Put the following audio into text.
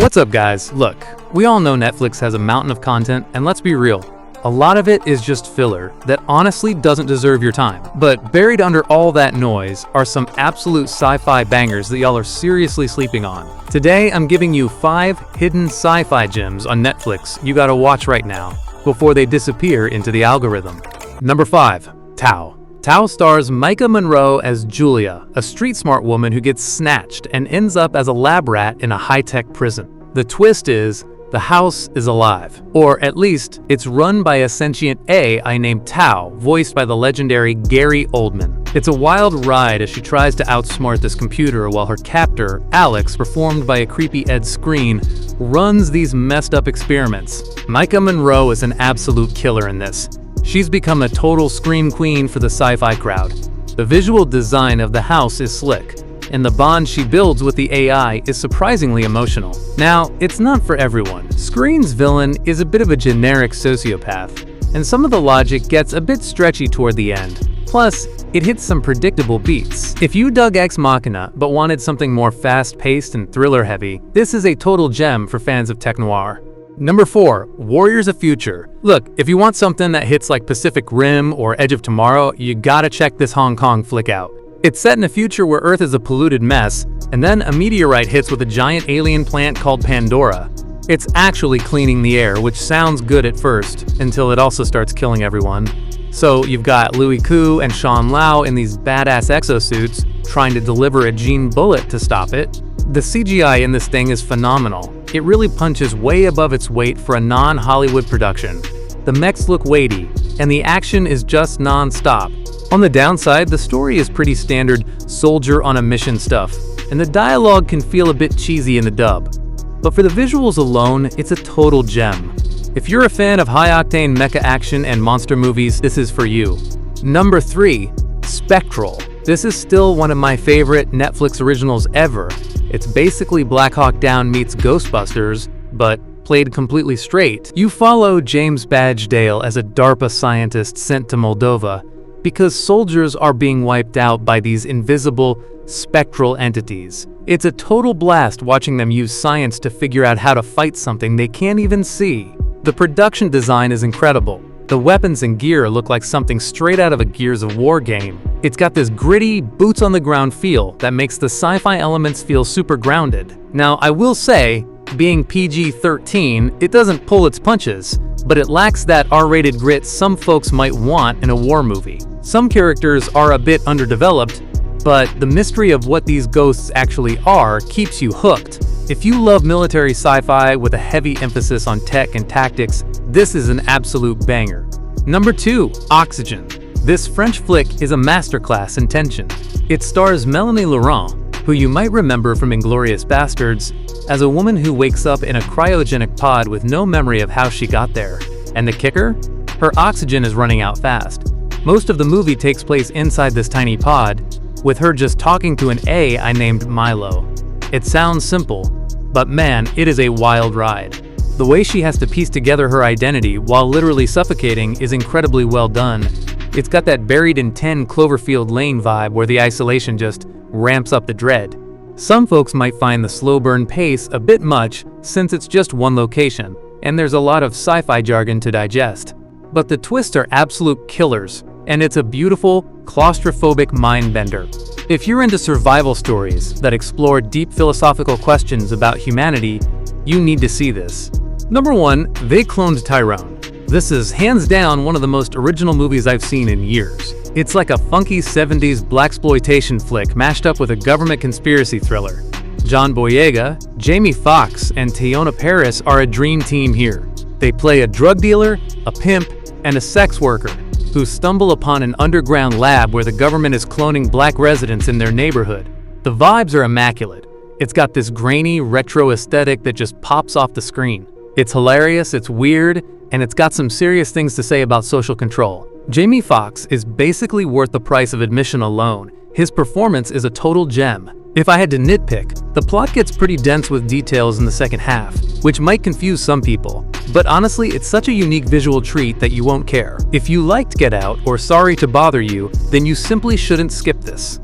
What's up, guys? Look, we all know Netflix has a mountain of content, and let's be real, a lot of it is just filler that honestly doesn't deserve your time. But buried under all that noise are some absolute sci-fi bangers that y'all are seriously sleeping on. Today, I'm giving you 5 hidden sci-fi gems on Netflix you gotta watch right now before they disappear into the algorithm. Number 5. Tao. Tao stars Maika Monroe as Julia, a street-smart woman who gets snatched and ends up as a lab rat in a high-tech prison. The twist is, the house is alive. Or at least, it's run by a sentient AI named Tao, voiced by the legendary Gary Oldman. It's a wild ride as she tries to outsmart this computer while her captor, Alex, performed by a creepy Ed Skrein, runs these messed up experiments. Maika Monroe is an absolute killer in this. She's become a total scream queen for the sci-fi crowd. The visual design of the house is slick, and the bond she builds with the AI is surprisingly emotional. Now, it's not for everyone. Skrein's villain is a bit of a generic sociopath, and some of the logic gets a bit stretchy toward the end. Plus, it hits some predictable beats. If you dug Ex Machina but wanted something more fast-paced and thriller-heavy, this is a total gem for fans of tech noir. Number 4. Warriors of Future. Look, if you want something that hits like Pacific Rim or Edge of Tomorrow, you gotta check this Hong Kong flick out. It's set in a future where Earth is a polluted mess, and then a meteorite hits with a giant alien plant called Pandora. It's actually cleaning the air, which sounds good at first, until it also starts killing everyone. So you've got Louis Koo and Sean Lau in these badass exosuits trying to deliver a gene bullet to stop it. The CGI in this thing is phenomenal. It really punches way above its weight for a non-Hollywood production. The mechs look weighty, and the action is just non-stop. On the downside, the story is pretty standard soldier on a mission stuff, and the dialogue can feel a bit cheesy in the dub. But for the visuals alone, it's a total gem. If you're a fan of high-octane mecha action and monster movies, this is for you. Number 3. Spectral. This is still one of my favorite Netflix originals ever. It's basically Black Hawk Down meets Ghostbusters, but played completely straight. You follow James Badgedale as a DARPA scientist sent to Moldova because soldiers are being wiped out by these invisible, spectral entities. It's a total blast watching them use science to figure out how to fight something they can't even see. The production design is incredible. The weapons and gear look like something straight out of a Gears of War game. It's got this gritty, boots-on-the-ground feel that makes the sci-fi elements feel super grounded. Now, I will say, being PG-13, it doesn't pull its punches, but it lacks that R-rated grit some folks might want in a war movie. Some characters are a bit underdeveloped, but the mystery of what these ghosts actually are keeps you hooked. If you love military sci-fi with a heavy emphasis on tech and tactics, this is an absolute banger. Number 2. Oxygen. This French flick is a masterclass in tension. It stars Melanie Laurent, who you might remember from Inglourious Basterds, as a woman who wakes up in a cryogenic pod with no memory of how she got there. And the kicker? Her oxygen is running out fast. Most of the movie takes place inside this tiny pod, with her just talking to an AI named Milo. It sounds simple, but man, it is a wild ride. The way she has to piece together her identity while literally suffocating is incredibly well done. It's got that Buried in 10 Cloverfield Lane vibe where the isolation just ramps up the dread. Some folks might find the slow burn pace a bit much since it's just one location, and there's a lot of sci-fi jargon to digest. But the twists are absolute killers, and it's a beautiful, claustrophobic mind bender. If you're into survival stories that explore deep philosophical questions about humanity, you need to see this. Number 1. They cloned Tyrone. This is hands down one of the most original movies I've seen in years. It's like a funky 70s blaxploitation flick mashed up with a government conspiracy thriller. John Boyega, Jamie Foxx, and Teyonah Parris are a dream team here. They play a drug dealer, a pimp, and a sex worker who stumble upon an underground lab where the government is cloning black residents in their neighborhood. The vibes are immaculate. It's got this grainy, retro aesthetic that just pops off the screen. It's hilarious, it's weird, and it's got some serious things to say about social control. Jamie Foxx is basically worth the price of admission alone. His performance is a total gem. If I had to nitpick, the plot gets pretty dense with details in the second half, which might confuse some people. But honestly, it's such a unique visual treat that you won't care. If you liked Get Out or Sorry to Bother You, then you simply shouldn't skip this.